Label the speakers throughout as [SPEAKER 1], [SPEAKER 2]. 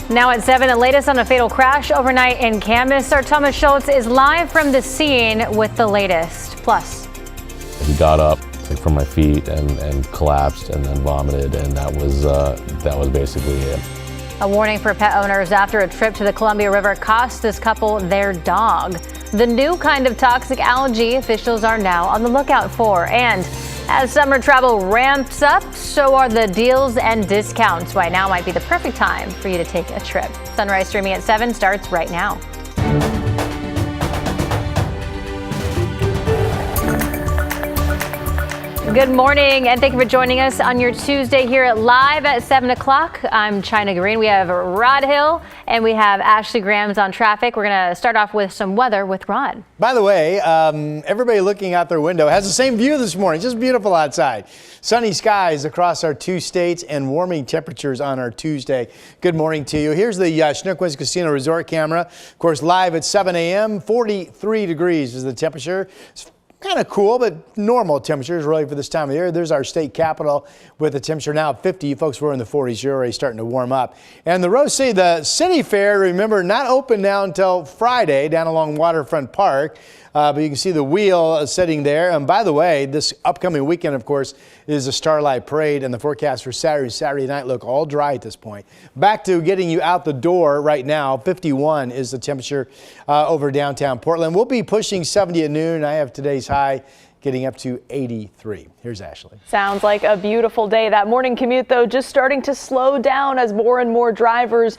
[SPEAKER 1] Now at 7, the latest on a fatal crash overnight in Camas. Our Thomas Schultz is live from the scene with the latest. Plus,
[SPEAKER 2] he got up from my feet and collapsed and then vomited, and that was basically it.
[SPEAKER 1] A warning for pet owners after a trip to the Columbia River cost this couple their dog. The new kind of toxic algae officials are now on the lookout for. And as summer travel ramps up, so are the deals and discounts. Why now might be the perfect time for you to take a trip. Sunrise streaming at 7 starts right now. Good morning, and thank you for joining us on your Tuesday here at Live at 7 o'clock. I'm China Green. We have Rod Hill and we have Ashley Grams on traffic. We're going to start off with some weather with Rod.
[SPEAKER 3] By the way, everybody looking out their window has the same view this morning. Just beautiful outside. Sunny skies across our 2 states and warming temperatures on our Tuesday. Good morning to you. Here's the Schnuckwitz Casino Resort camera. Of course, live at 7 a.m. 43 degrees is the temperature. It's kind of cool, but normal temperatures really for this time of year. There's our state capital with a temperature now of 50. You folks were in the 40s. You're already starting to warm up. And the Rose City, the city fair, remember, not open now until Friday down along Waterfront Park. But you can see the wheel sitting there. And by the way, this upcoming weekend, of course, is the Starlight Parade, and the forecast for Saturday night look all dry at this point. Back to getting you out the door right now. 51 is the temperature over downtown Portland. We'll be pushing 70 at noon. I have today's high getting up to 83. Here's Ashley.
[SPEAKER 4] Sounds like a beautiful day. That morning commute, though, just starting to slow down as more and more drivers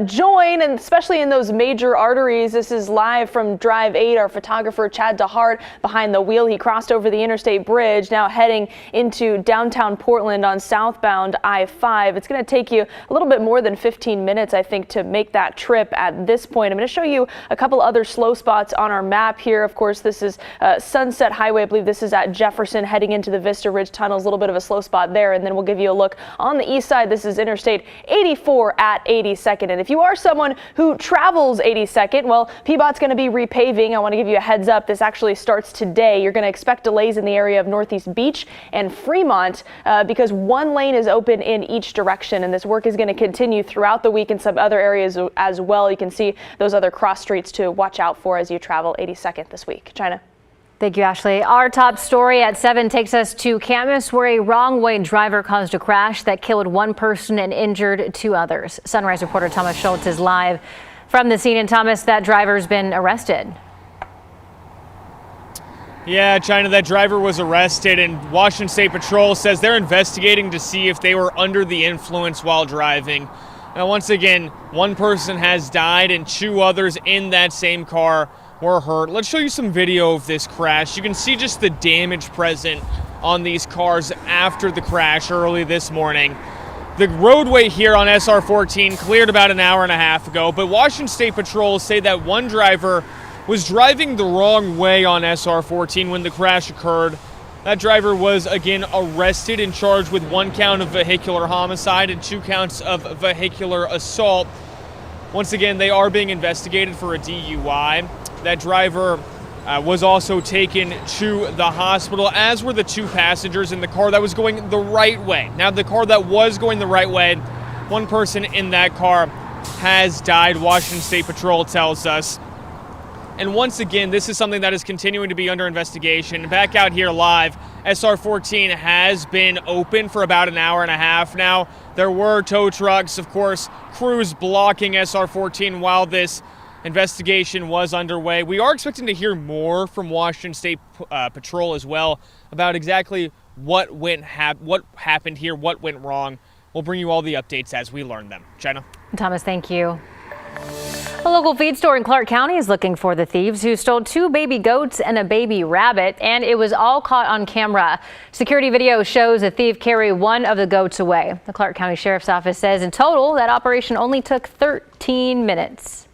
[SPEAKER 4] join, and especially in those major arteries. This is live from Drive 8. Our photographer, Chad DeHart, behind the wheel. He crossed over the interstate bridge, now heading into downtown Portland on southbound I-5. It's going to take you a little bit more than 15 minutes, I think, to make that trip at this point. I'm going to show you a couple other slow spots on our map here. Of course, this is Sunset Highway. I believe this is at Jefferson heading into the Vista Ridge tunnels. A little bit of a slow spot there, and then we'll give you a look on the east side. This is Interstate 84 at 82nd. And if you are someone who travels 82nd, well, PBOT's going to be repaving. I want to give you a heads up. This actually starts today. You're going to expect delays in the area of Northeast Beach and Fremont because one lane is open in each direction, and this work is going to continue throughout the week in some other areas as well. You can see those other cross streets to watch out for as you travel 82nd this week. China.
[SPEAKER 1] Thank you, Ashley. Our top story at 7 takes us to Camas, where a wrong-way driver caused a crash that killed 1 person and injured 2 others. Sunrise reporter Thomas Schultz is live from the scene. And Thomas, that driver's been arrested.
[SPEAKER 5] Yeah, China, that driver was arrested, and Washington State Patrol says they're investigating to see if they were under the influence while driving. Now, once again, 1 person has died and 2 others in that same car were hurt. Let's show you some video of this crash. You can see just the damage present on these cars after the crash early this morning. The roadway here on SR 14 cleared about an hour and a half ago, but Washington State Patrol say that 1 driver was driving the wrong way on SR 14 when the crash occurred. That driver was again arrested and charged with 1 count of vehicular homicide and 2 counts of vehicular assault. Once again, they are being investigated for a DUI. That driver was also taken to the hospital, as were the 2 passengers in the car that was going the right way. Now, the car that was going the right way, 1 person in that car has died, Washington State Patrol tells us. And once again, this is something that is continuing to be under investigation. Back out here live, SR 14 has been open for about an hour and a half now. There were tow trucks, of course, crews blocking SR 14 while this investigation was underway. We are expecting to hear more from Washington State Patrol as well about exactly what happened here, what went wrong. We'll bring you all the updates as we learn them. Jenna.
[SPEAKER 1] Thomas, thank you. A local feed store in Clark County is looking for the thieves who stole 2 baby goats and a baby rabbit, and it was all caught on camera. Security video shows a thief carry 1 of the goats away. The Clark County Sheriff's Office says in total that operation only took 13 minutes.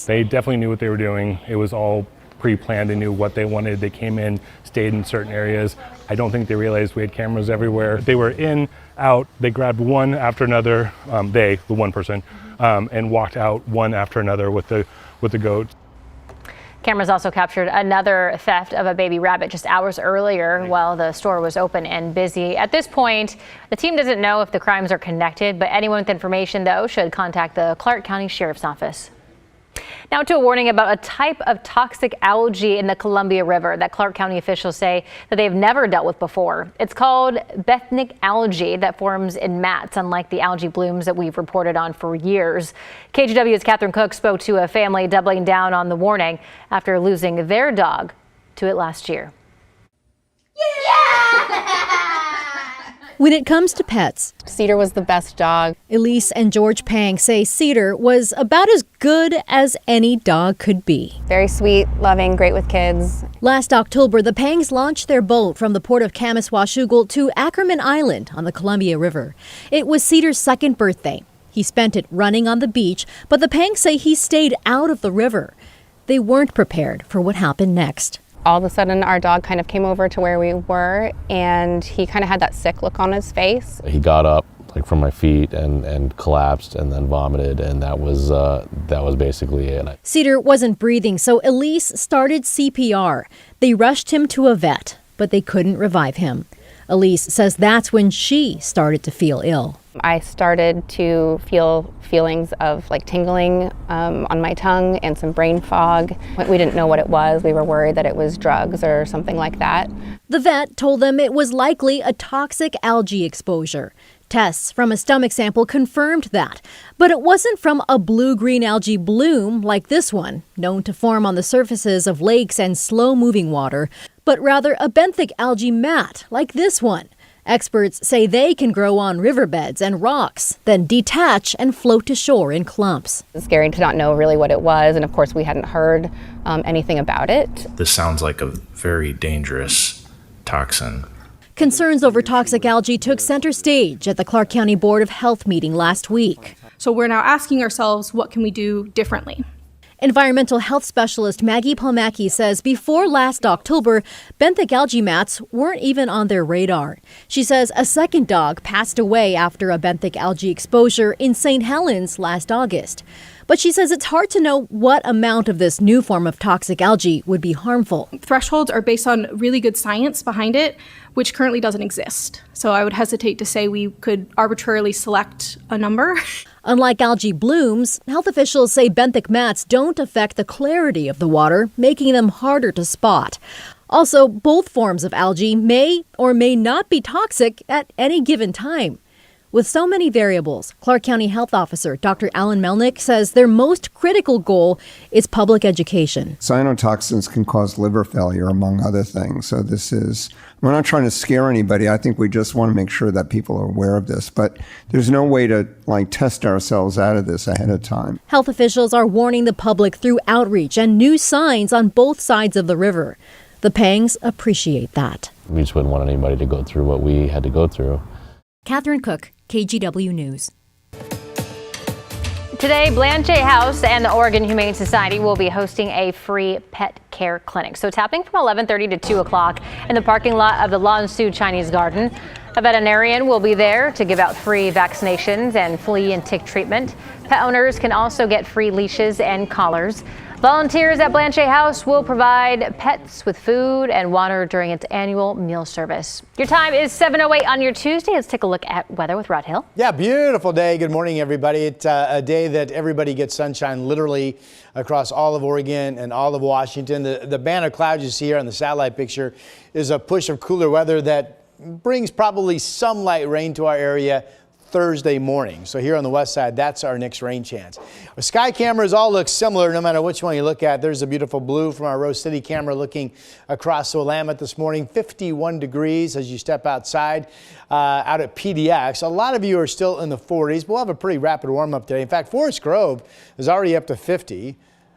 [SPEAKER 6] They definitely knew what they were doing. It was all pre-planned. They knew what they wanted. They came in, stayed in certain areas. I don't think they realized we had cameras everywhere. They were in, out. They grabbed one after another, the 1 person, and walked out one after another with the goat.
[SPEAKER 1] Cameras also captured another theft of a baby rabbit just hours earlier while the store was open and busy. At this point, the team doesn't know if the crimes are connected, but anyone with information, though, should contact the Clark County Sheriff's Office. Now to a warning about a type of toxic algae in the Columbia River that Clark County officials say that they've never dealt with before. It's called benthic algae that forms in mats, unlike the algae blooms that we've reported on for years. KGW's Catherine Cook spoke to a family doubling down on the warning after losing their dog to it last year.
[SPEAKER 7] When it comes to pets,
[SPEAKER 8] Cedar was the best dog.
[SPEAKER 7] Elise and George Pang say Cedar was about as good as any dog could be.
[SPEAKER 8] Very sweet, loving, great with kids.
[SPEAKER 7] Last October, the Pangs launched their boat from the port of Camas, Washougal to Ackerman Island on the Columbia River. It was Cedar's second birthday. He spent it running on the beach, but the Pangs say he stayed out of the river. They weren't prepared for what happened next.
[SPEAKER 8] All of a sudden, our dog kind of came over to where we were, and he kind of had that sick look on his face.
[SPEAKER 2] He got up like from my feet and collapsed and then vomited, and that was basically it.
[SPEAKER 7] Cedar wasn't breathing, so Elise started CPR. They rushed him to a vet, but they couldn't revive him. Elise says that's when she started to feel ill.
[SPEAKER 8] I started to feel feelings of like tingling on my tongue and some brain fog. We didn't know what it was. We were worried that it was drugs or something like that.
[SPEAKER 7] The vet told them it was likely a toxic algae exposure. Tests from a stomach sample confirmed that, but it wasn't from a blue-green algae bloom like this one, known to form on the surfaces of lakes and slow-moving water, but rather a benthic algae mat like this one. Experts say they can grow on riverbeds and rocks, then detach and float to shore in clumps.
[SPEAKER 8] It's scary to not know really what it was, and of course we hadn't heard anything about it.
[SPEAKER 9] This sounds like a very dangerous toxin.
[SPEAKER 7] Concerns over toxic algae took center stage at the Clark County Board of Health meeting last week.
[SPEAKER 10] So we're now asking ourselves, what can we do differently?
[SPEAKER 7] Environmental health specialist Maggie Palmacki says before last October, benthic algae mats weren't even on their radar. She says a second dog passed away after a benthic algae exposure in St. Helens last August. But she says it's hard to know what amount of this new form of toxic algae would be harmful.
[SPEAKER 10] Thresholds are based on really good science behind it, which currently doesn't exist. So I would hesitate to say we could arbitrarily select a number.
[SPEAKER 7] Unlike algae blooms, health officials say benthic mats don't affect the clarity of the water, making them harder to spot. Also, both forms of algae may or may not be toxic at any given time. With so many variables, Clark County Health Officer Dr. Alan Melnick says their most critical goal is public education.
[SPEAKER 11] Cyanotoxins can cause liver failure, among other things. So we're not trying to scare anybody. I think we just want to make sure that people are aware of this. But there's no way to test ourselves out of this ahead of time.
[SPEAKER 7] Health officials are warning the public through outreach and new signs on both sides of the river. The Pangs appreciate that.
[SPEAKER 2] We just wouldn't want anybody to go through what we had to go through.
[SPEAKER 7] Catherine Cook, KGW News.
[SPEAKER 1] Today, Blanchet House and the Oregon Humane Society will be hosting a free pet care clinic. So it's happening from 11:30 to 2 o'clock in the parking lot of the Lan Su Chinese Garden. A veterinarian will be there to give out free vaccinations and flea and tick treatment. Pet owners can also get free leashes and collars. Volunteers at Blanchet House will provide pets with food and water during its annual meal service. Your time is 7:08 on your Tuesday. Let's take a look at weather with Rod Hill.
[SPEAKER 3] Yeah, beautiful day. Good morning, everybody. It's a day that everybody gets sunshine literally across all of Oregon and all of Washington. The band of clouds you see here on the satellite picture is a push of cooler weather that brings probably some light rain to our area Thursday morning. So here on the west side, that's our next rain chance. Our sky cameras all look similar no matter which one you look at. There's a beautiful blue from our Rose City camera looking across the Willamette this morning. 51 degrees as you step outside out at PDX. A lot of you are still in the 40s. We'll have a pretty rapid warm up today. In fact, Forest Grove is already up to 50.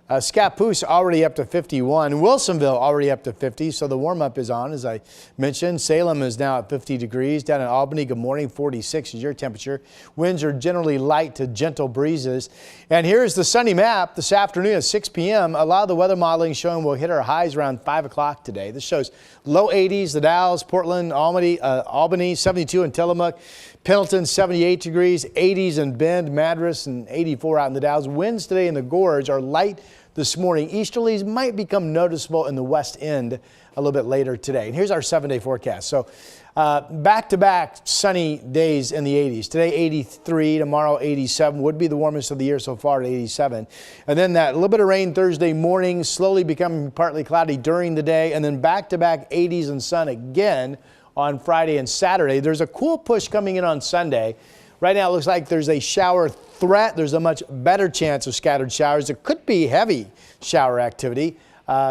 [SPEAKER 3] Scappoose already up to 51. Wilsonville already up to 50. So the warm up is on, as I mentioned. Salem is now at 50 degrees. Down in Albany, good morning, 46 is your temperature. Winds are generally light to gentle breezes. And here's the sunny map this afternoon at 6 p.m. A lot of the weather modeling showing we'll hit our highs around 5 o'clock today. This shows low 80s, the Dalles, Portland, Albany, 72 in Tillamook. Pendleton, 78 degrees, 80s in Bend, Madras, and 84 out in the Dalles. Winds today in the gorge are light this morning. Easterlies might become noticeable in the west end a little bit later today. And here's our 7-day forecast. So back-to-back sunny days in the 80s. Today 83, tomorrow 87, would be the warmest of the year so far at 87. And then that little bit of rain Thursday morning, slowly becoming partly cloudy during the day, and then back-to-back 80s and sun again on Friday and Saturday. There's a cool push coming in on Sunday. Right now it looks like there's a shower threat. There's a much better chance of scattered showers. There could be heavy shower activity.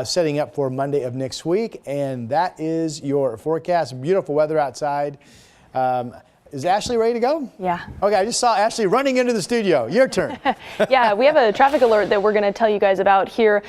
[SPEAKER 3] Setting up for Monday of next week. And that is your forecast. Beautiful weather outside. Is Ashley ready to go?
[SPEAKER 4] Yeah.
[SPEAKER 3] Okay, I just saw Ashley running into the studio. Your turn.
[SPEAKER 4] Yeah, we have a traffic alert that we're going to tell you guys about here.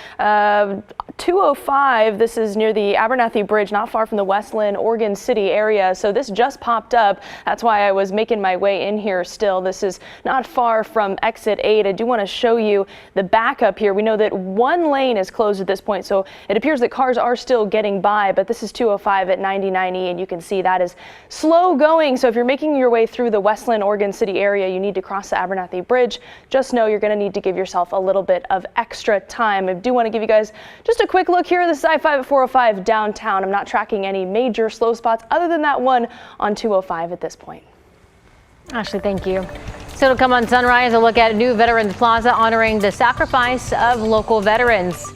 [SPEAKER 4] 205, this is near the Abernathy Bridge, not far from the Westland, Oregon City area. So this just popped up. That's why I was making my way in here still. This is not far from exit 8. I do want to show you the backup here. We know that one lane is closed at this point, so it appears that cars are still getting by, but this is 205 at 9090, and you can see that is slow going. So if you're making your way through the Westland, Oregon City area, you need to cross the Abernathy Bridge. Just know you're going to need to give yourself a little bit of extra time. I do want to give you guys just a quick look here at the I-5 at 405 downtown. I'm not tracking any major slow spots other than that one on 205 at this point.
[SPEAKER 1] Ashley, thank you. So to come on Sunrise, a look at New Veterans Plaza honoring the sacrifice of local veterans.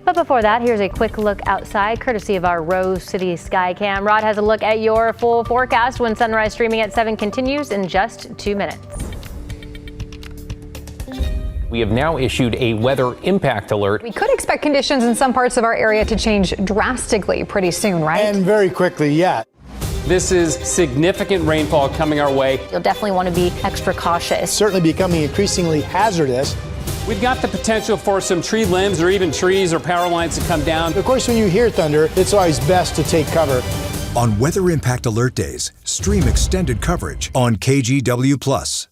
[SPEAKER 1] But before that, here's a quick look outside, courtesy of our Rose City Skycam. Rod has a look at your full forecast when Sunrise streaming at 7 continues in just 2 minutes.
[SPEAKER 12] We have now issued a weather impact alert.
[SPEAKER 13] We could expect conditions in some parts of our area to change drastically pretty soon, right?
[SPEAKER 3] And very quickly, yeah.
[SPEAKER 12] This is significant rainfall coming our way.
[SPEAKER 1] You'll definitely want to be extra cautious.
[SPEAKER 3] Certainly becoming increasingly hazardous.
[SPEAKER 12] We've got the potential for some tree limbs or even trees or power lines to come down.
[SPEAKER 3] Of course, when you hear thunder, it's always best to take cover.
[SPEAKER 14] On Weather Impact Alert Days, stream extended coverage on KGW+.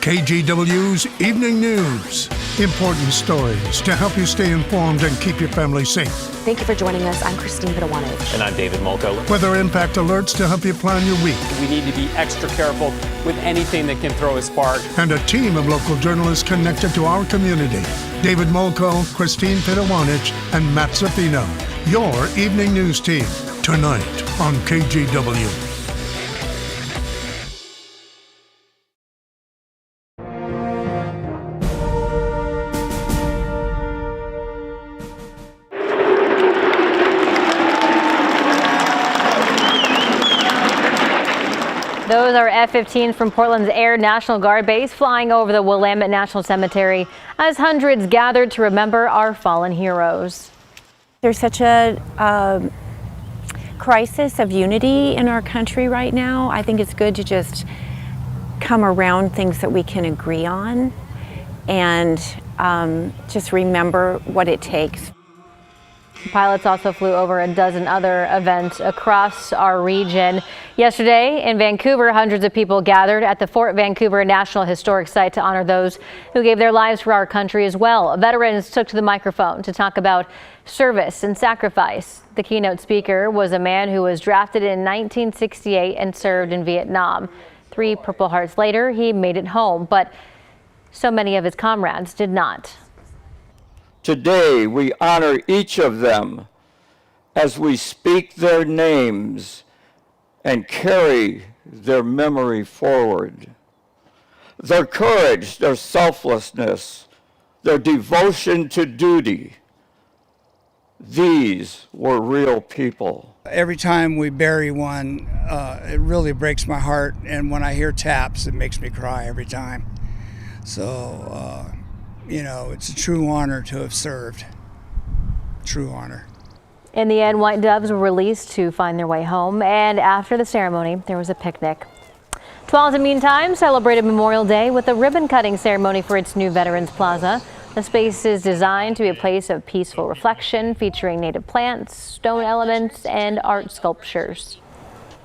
[SPEAKER 15] KGW's Evening News. Important stories to help you stay informed and keep your family safe.
[SPEAKER 16] Thank you for joining us. I'm Christine Pitawanich.
[SPEAKER 12] And I'm David Molko.
[SPEAKER 15] Weather impact alerts to help you plan your week.
[SPEAKER 12] We need to be extra careful with anything that can throw a spark.
[SPEAKER 15] And a team of local journalists connected to our community. David Molko, Christine Pitawanich, and Matt Zaffino. Your Evening News team, tonight on KGW.
[SPEAKER 1] Those are F-15s from Portland's Air National Guard Base flying over the Willamette National Cemetery as hundreds gathered to remember our fallen heroes.
[SPEAKER 17] There's such a crisis of unity in our country right now. I think it's good to just come around things that we can agree on and just remember what it takes.
[SPEAKER 1] Pilots also flew over a dozen other events across our region. Yesterday in Vancouver, hundreds of people gathered at the Fort Vancouver National Historic Site to honor those who gave their lives for our country as well. Veterans took to the microphone to talk about service and sacrifice. The keynote speaker was a man who was drafted in 1968 and served in Vietnam. 3 Purple Hearts later, he made it home, but so many of his comrades did not.
[SPEAKER 18] Today, we honor each of them as we speak their names and carry their memory forward. Their courage, their selflessness, their devotion to duty. These were real people.
[SPEAKER 19] Every time we bury one, it really breaks my heart, and when I hear taps, it makes me cry every time. So, it's a true honor to have served. True honor.
[SPEAKER 1] In the end, white doves were released to find their way home, and after the ceremony, there was a picnic. Tualatin, meantime, celebrated Memorial Day with a ribbon-cutting ceremony for its new Veterans Plaza. The space is designed to be a place of peaceful reflection, featuring native plants, stone elements, and art sculptures.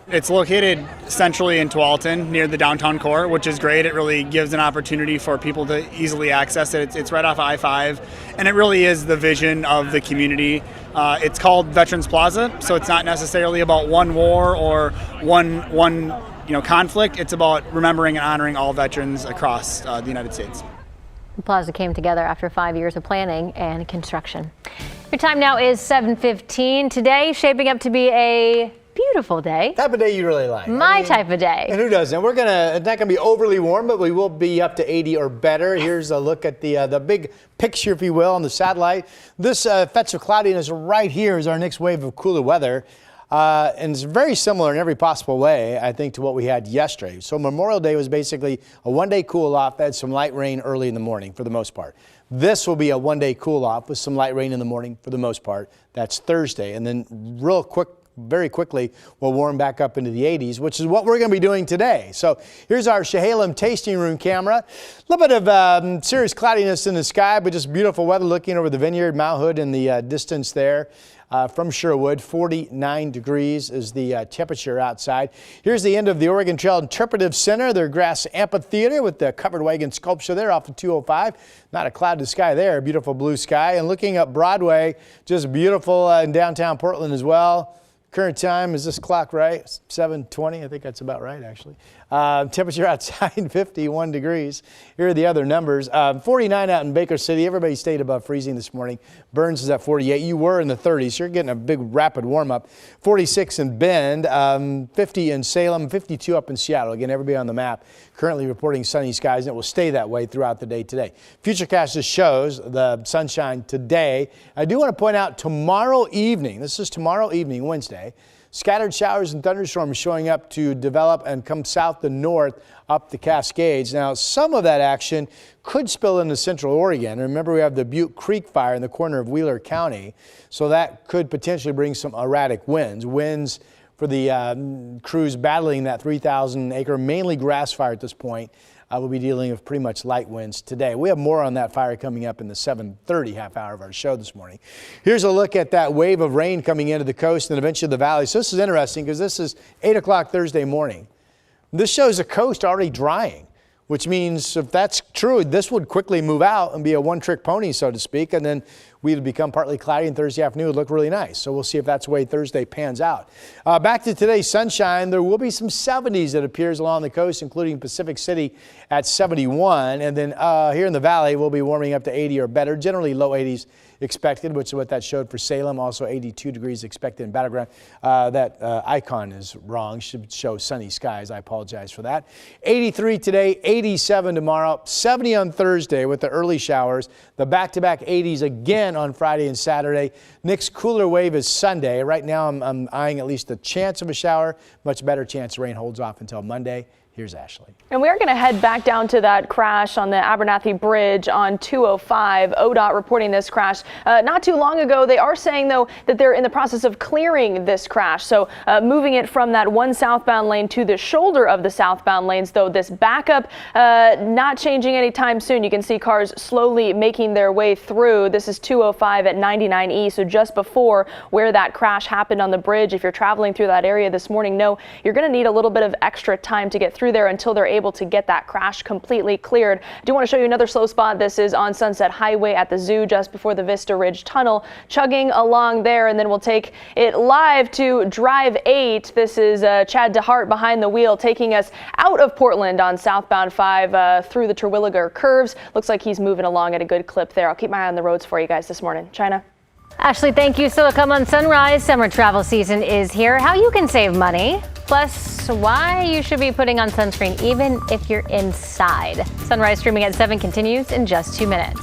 [SPEAKER 20] It's located centrally in Tualatin, near the downtown core, which is great. It really gives an opportunity for people to easily access it. It's right off of I-5, and it really is the vision of the community. It's called Veterans Plaza, so it's not necessarily about one war or one conflict. It's about remembering and honoring all veterans across the United States.
[SPEAKER 1] The plaza came together after 5 years of planning and construction. Your time now is 7:15. Today, shaping up to be a beautiful day.
[SPEAKER 3] Type of day you really like.
[SPEAKER 1] My type of day.
[SPEAKER 3] And who doesn't? It's not gonna be overly warm, but we will be up to 80 or better. Here's a look at the big picture, if you will, on the satellite. This fetch of cloudiness right here is our next wave of cooler weather. And it's very similar in every possible way, I think, to what we had yesterday. So Memorial Day was basically a one-day cool-off that had some light rain early in the morning for the most part. This will be a one-day cool-off with some light rain in the morning for the most part. That's Thursday. And then very quickly, we'll warm back up into the 80s, which is what we're going to be doing today. So here's our Chehalem tasting room camera. A little bit of serious cloudiness in the sky, but just beautiful weather looking over the vineyard, Mount Hood in the distance there. From Sherwood, 49 degrees is the temperature outside. Here's the end of the Oregon Trail Interpretive Center, their grass amphitheater with the covered wagon sculpture there off of 205. Not a cloud to sky there, beautiful blue sky. And looking up Broadway, just beautiful in downtown Portland as well. Current time, is this clock right? 7:20, I think that's about right, actually. Temperature outside, 51 degrees. Here are the other numbers. 49 out in Baker City. Everybody stayed above freezing this morning. Burns is at 48. You were in the 30s. You're getting a big rapid warm-up. 46 in Bend, 50 in Salem, 52 up in Seattle. Again, everybody on the map currently reporting sunny skies, and it will stay that way throughout the day today. Futurecast just shows the sunshine today. I do want to point out tomorrow evening, this is tomorrow evening, Wednesday, scattered showers and thunderstorms showing up to develop and come south to north up the Cascades. Now, some of that action could spill into central Oregon. Remember, we have the Butte Creek fire in the corner of Wheeler County, so that could potentially bring some erratic winds. Winds for the crews battling that 3,000-acre, mainly grass fire at this point. We'll be dealing with pretty much light winds today. We have more on that fire coming up in the 7:30 half hour of our show this morning. Here's a look at that wave of rain coming into the coast and eventually the valley. So this is interesting because this is 8 o'clock Thursday morning. This shows the coast already drying, which means if that's true, this would quickly move out and be a one-trick pony, so to speak, and then we'd become partly cloudy, and Thursday afternoon would look really nice. So we'll see if that's the way Thursday pans out. Back to today's sunshine, there will be some 70s that appears along the coast, including Pacific City at 71. And then here in the valley, we'll be warming up to 80 or better, generally low 80s expected, which is what that showed for Salem. Also 82 degrees expected in Battleground. That icon is wrong. Should show sunny skies. I apologize for that. 83 today, 87 tomorrow, 70 on Thursday with the early showers. The back-to-back 80s again on Friday and Saturday. Next cooler wave is Sunday. Right now I'm eyeing at least a chance of a shower. Much better chance rain holds off until Monday. Here's Ashley.
[SPEAKER 4] And we are going to head back down to that crash on the Abernathy Bridge on 205. ODOT reporting this crash not too long ago. They are saying, though, that they're in the process of clearing this crash. So moving it from that one southbound lane to the shoulder of the southbound lanes, though this backup not changing anytime soon. You can see cars slowly making their way through. This is 205 at 99E, so just before where that crash happened on the bridge. If you're traveling through that area this morning, no, you're going to need a little bit of extra time to get through there until they're able to get that crash completely cleared. I do want to show you another slow spot. This is on Sunset Highway at the zoo just before the Vista Ridge Tunnel, chugging along there, and then we'll take it live to Drive 8. This is Chad DeHart behind the wheel taking us out of Portland on southbound 5 through the Terwilliger curves. Looks like he's moving along at a good clip there. I'll keep my eye on the roads for you guys this morning. China.
[SPEAKER 1] Ashley, thank you. So come on Sunrise. Summer travel season is here. How you can save money, plus why you should be putting on sunscreen even if you're inside. Sunrise streaming at 7 continues in just 2 minutes.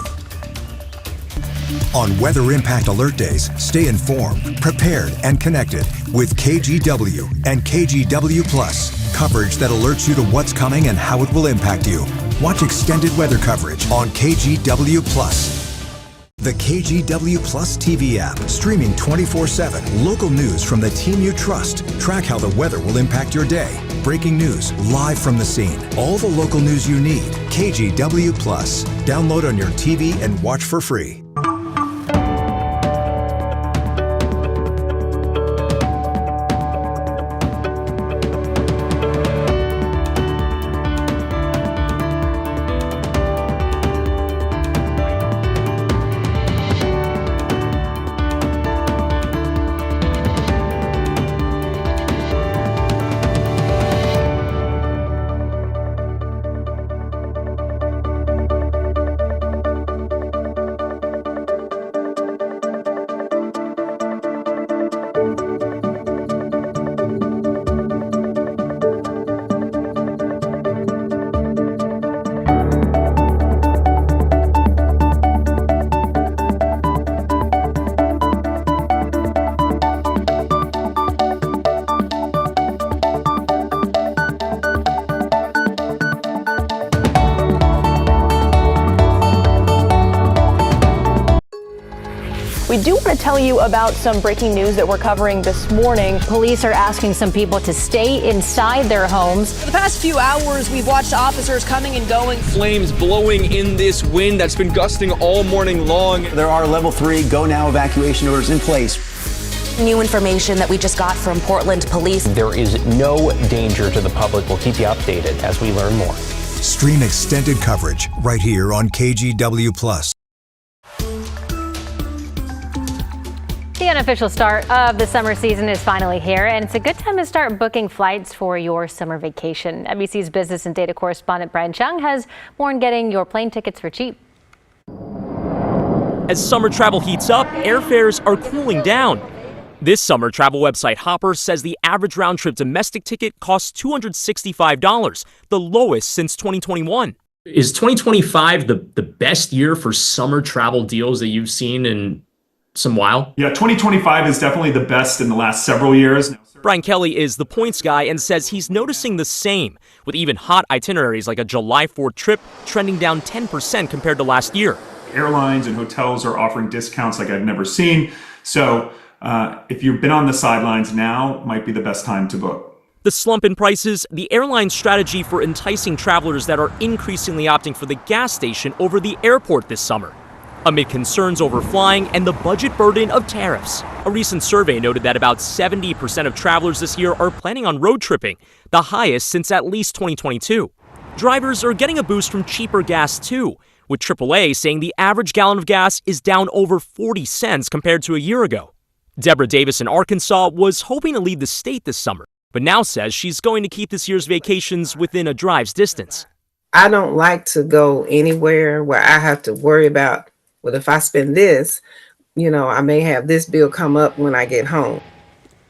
[SPEAKER 14] On Weather Impact Alert Days, stay informed, prepared, and connected with KGW and KGW Plus. Coverage that alerts you to what's coming and how it will impact you. Watch extended weather coverage on KGW Plus. The KGW Plus TV app, streaming 24/7. Local news from the team you trust. Track how the weather will impact your day. Breaking news, live from the scene. All the local news you need. KGW Plus. Download on your TV and watch for free.
[SPEAKER 4] We do want to tell you about some breaking news that we're covering this morning.
[SPEAKER 1] Police are asking some people to stay inside their homes.
[SPEAKER 21] For the past few hours, we've watched officers coming and going.
[SPEAKER 22] Flames blowing in this wind that's been gusting all morning long.
[SPEAKER 23] There are level 3 go now evacuation orders in place.
[SPEAKER 16] New information that we just got from Portland police.
[SPEAKER 24] There is no danger to the public. We'll keep you updated as we learn more.
[SPEAKER 14] Stream extended coverage right here on KGW Plus.
[SPEAKER 1] The unofficial start of the summer season is finally here, and it's a good time to start booking flights for your summer vacation. NBC's business and data correspondent Brian Chung has more on getting your plane tickets for cheap.
[SPEAKER 25] As summer travel heats up, airfares are cooling down. This summer, travel website Hopper says the average round-trip domestic ticket costs $265, the lowest since 2021.
[SPEAKER 26] Is 2025 the best year for summer travel deals that you've seen in some while?
[SPEAKER 27] Yeah, 2025 is definitely the best in the last several years.
[SPEAKER 25] Brian Kelly is the points guy and says he's noticing the same, with even hot itineraries like a July 4th trip trending down 10% compared to last year.
[SPEAKER 27] Airlines and hotels are offering discounts like I've never seen. So if you've been on the sidelines, now might be the best time to book.
[SPEAKER 25] The slump in prices, the airline strategy for enticing travelers that are increasingly opting for the gas station over the airport this summer, amid concerns over flying and the budget burden of tariffs. A recent survey noted that about 70% of travelers this year are planning on road tripping, the highest since at least 2022. Drivers are getting a boost from cheaper gas too, with AAA saying the average gallon of gas is down over 40 cents compared to a year ago. Deborah Davis in Arkansas was hoping to leave the state this summer, but now says she's going to keep this year's vacations within a drive's distance.
[SPEAKER 28] I don't like to go anywhere where I have to worry about, well, if I spend this, I may have this bill come up when I get home.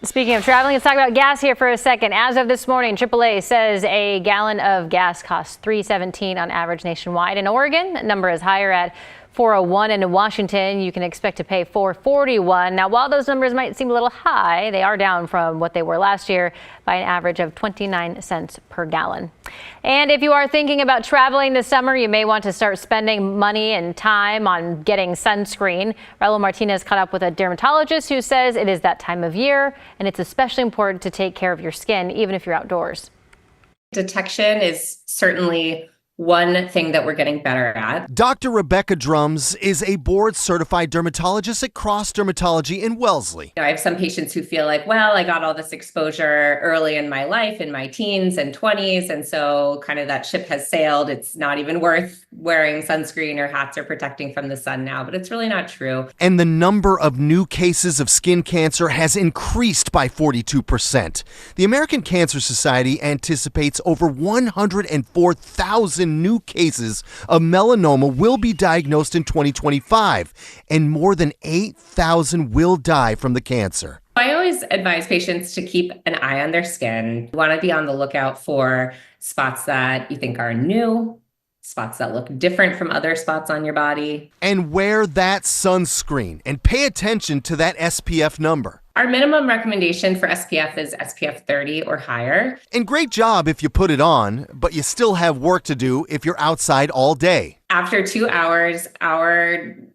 [SPEAKER 1] Speaking of traveling, let's talk about gas here for a second. As of this morning, AAA says a gallon of gas costs $3.17 on average nationwide. In Oregon, that number is higher at $4.01, and in Washington, you can expect to pay $4.41. Now, while those numbers might seem a little high, they are down from what they were last year by an average of 29 cents per gallon. And if you are thinking about traveling this summer, you may want to start spending money and time on getting sunscreen. Raul Martinez caught up with a dermatologist who says it is that time of year, and it's especially important to take care of your skin, even if you're outdoors.
[SPEAKER 29] Detection is certainly one thing that we're getting better at.
[SPEAKER 30] Dr. Rebecca Drums is a board-certified dermatologist at Cross Dermatology in Wellesley.
[SPEAKER 29] I have some patients who feel like, well, I got all this exposure early in my life, in my teens and 20s, and so kind of that ship has sailed. It's not even worth wearing sunscreen or hats or protecting from the sun now, but it's really not true.
[SPEAKER 30] And the number of new cases of skin cancer has increased by 42%. The American Cancer Society anticipates over 104,000 new cases of melanoma will be diagnosed in 2025, and more than 8,000 will die from the cancer.
[SPEAKER 29] I always advise patients to keep an eye on their skin. You want to be on the lookout for spots that you think are new, spots that look different from other spots on your body.
[SPEAKER 30] And wear that sunscreen and pay attention to that SPF number.
[SPEAKER 29] Our minimum recommendation for SPF is SPF 30 or higher.
[SPEAKER 30] And great job if you put it on, but you still have work to do if you're outside all day.
[SPEAKER 29] After 2 hours,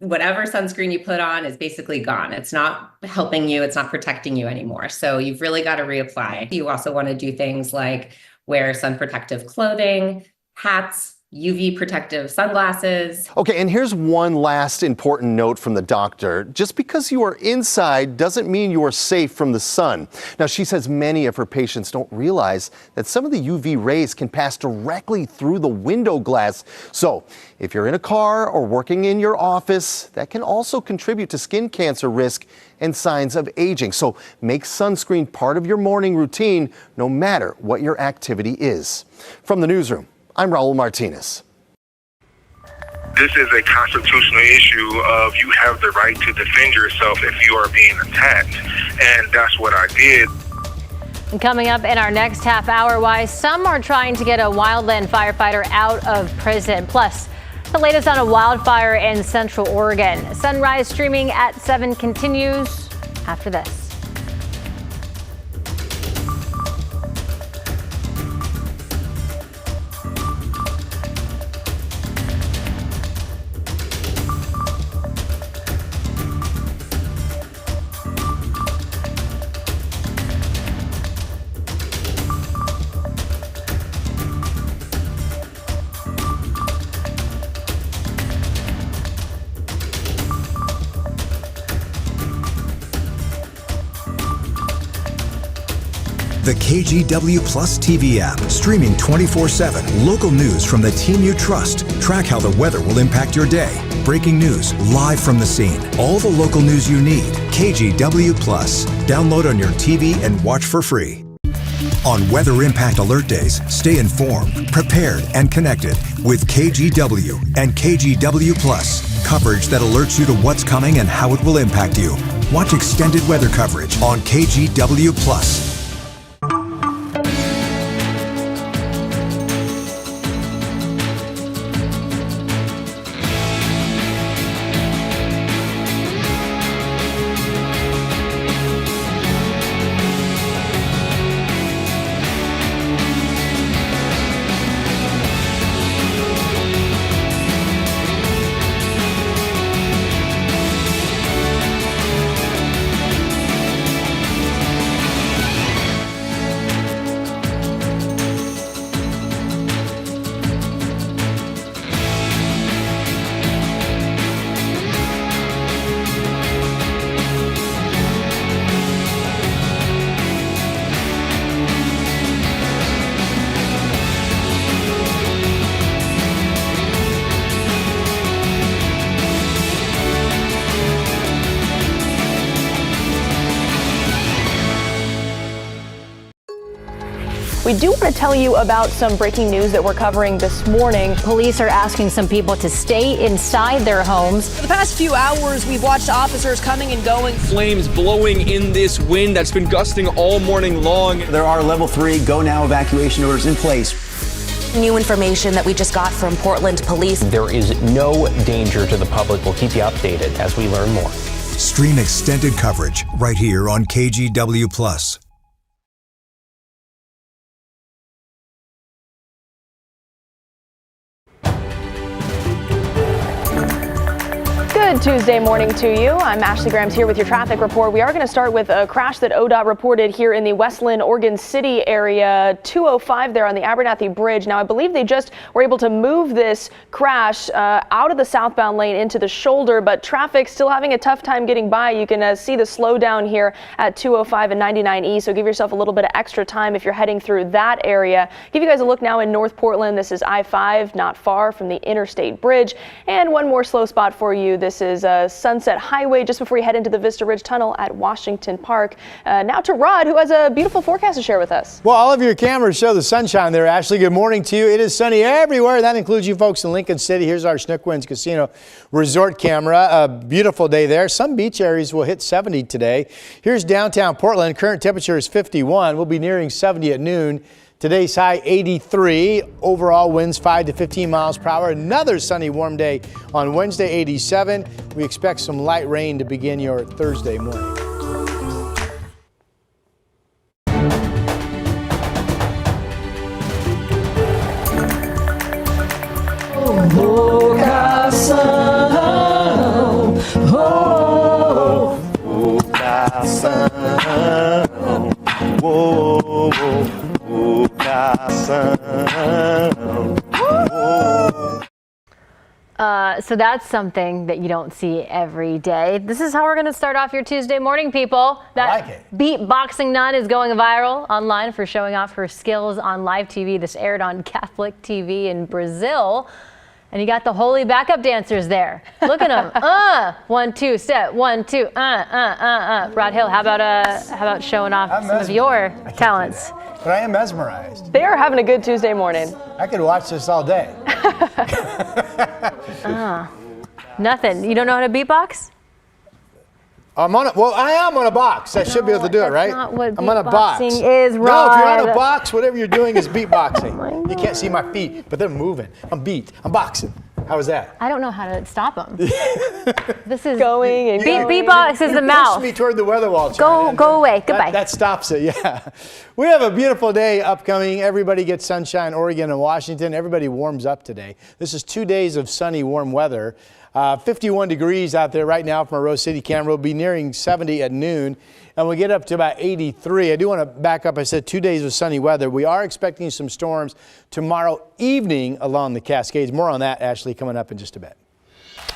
[SPEAKER 29] whatever sunscreen you put on is basically gone. It's not helping you. It's not protecting you anymore. So you've really got to reapply. You also want to do things like wear sun protective clothing, hats, UV protective sunglasses.
[SPEAKER 30] Okay, and here's one last important note from the doctor. Just because you are inside doesn't mean you are safe from the sun. Now, she says many of her patients don't realize that some of the UV rays can pass directly through the window glass. So if you're in a car or working in your office, that can also contribute to skin cancer risk and signs of aging. So make sunscreen part of your morning routine, no matter what your activity is. From the newsroom, I'm Raul Martinez.
[SPEAKER 2] This is a constitutional issue of you have the right to defend yourself if you are being attacked. And that's what I did.
[SPEAKER 1] And coming up in our next half hour, why some are trying to get a wildland firefighter out of prison. Plus, the latest on a wildfire in Central Oregon. Sunrise streaming at 7 continues after this.
[SPEAKER 14] The KGW Plus TV app, streaming 24/7. Local news from the team you trust. Track how the weather will impact your day. Breaking news live from the scene. All the local news you need. KGW Plus. Download on your TV and watch for free. On Weather Impact Alert Days, stay informed, prepared, and connected with KGW and KGW Plus. Coverage that alerts you to what's coming and how it will impact you. Watch extended weather coverage on KGW Plus.
[SPEAKER 4] We do want to tell you about some breaking news that we're covering this morning.
[SPEAKER 1] Police are asking some people to stay inside their homes.
[SPEAKER 21] For the past few hours, we've watched officers coming and going.
[SPEAKER 22] Flames blowing in this wind that's been gusting all morning long.
[SPEAKER 23] There are level 3 go now evacuation orders in place.
[SPEAKER 16] New information that we just got from Portland police.
[SPEAKER 24] There is no danger to the public. We'll keep you updated as we learn more.
[SPEAKER 14] Stream extended coverage right here on KGW Plus.
[SPEAKER 4] Good Tuesday morning to you. I'm Ashley Grams here with your traffic report. We are going to start with a crash that ODOT reported here in the Westland, Oregon City area, 205 there on the Abernathy Bridge. Now, I believe they just were able to move this crash out of the southbound lane into the shoulder, but traffic still having a tough time getting by. You can see the slowdown here at 205 and 99E, so give yourself a little bit of extra time if you're heading through that area. Give you guys a look now in North Portland. This is I-5, not far from the Interstate Bridge. And one more slow spot for you. This is Sunset Highway just before you head into the Vista Ridge Tunnel at Washington Park. Now to Rod, who has a beautiful forecast to share with us.
[SPEAKER 3] Well, all of your cameras show the sunshine there, Ashley. Good morning to you. It is sunny everywhere. That includes you folks in Lincoln City. Here's our Chinook Winds Casino Resort camera. A beautiful day there. Some beach areas will hit 70 today. Here's downtown Portland. Current temperature is 51. We'll be nearing 70 at noon. Today's high 83. Overall winds 5 to 15 miles per hour. Another sunny, warm day on Wednesday, 87. We expect some light rain to begin your Thursday morning.
[SPEAKER 1] So that's something that you don't see every day. This is how we're going to start off your Tuesday morning, people. That
[SPEAKER 3] I like it.
[SPEAKER 1] beatboxing nun is going viral online for showing off her skills on live TV. This aired on Catholic TV in Brazil. And you got the holy backup dancers there. Look at them. 1, 2, step. 1, 2. Rod Hill, how about showing off some of your talents?
[SPEAKER 3] But I am mesmerized.
[SPEAKER 4] They are having a good Tuesday morning.
[SPEAKER 3] I could watch this all day.
[SPEAKER 1] Nothing. You don't know how to beatbox?
[SPEAKER 3] I am on a box. I should be able to do it, right?
[SPEAKER 1] That's not what
[SPEAKER 3] I'm on a box.
[SPEAKER 1] beatboxing is,
[SPEAKER 3] No,
[SPEAKER 1] Rod.
[SPEAKER 3] if you're on a box, whatever you're doing is beatboxing. You can't see my feet, but they're moving. I'm boxing. How was that?
[SPEAKER 1] I don't know how to stop them. This is
[SPEAKER 4] going and
[SPEAKER 1] beatbox is the mouth.
[SPEAKER 3] Push me toward the weather wall.
[SPEAKER 1] Go away. Goodbye.
[SPEAKER 3] That stops it. Yeah. We have a beautiful day upcoming. Everybody gets sunshine. Oregon and Washington. Everybody warms up today. This is 2 days of sunny, warm weather. 51 degrees out there right now from our Rose City camera. We'll be nearing 70 at noon, and we'll get up to about 83. I do want to back up. I said 2 days of sunny weather. We are expecting some storms tomorrow evening along the Cascades. More on that, Ashley, coming up in just a bit.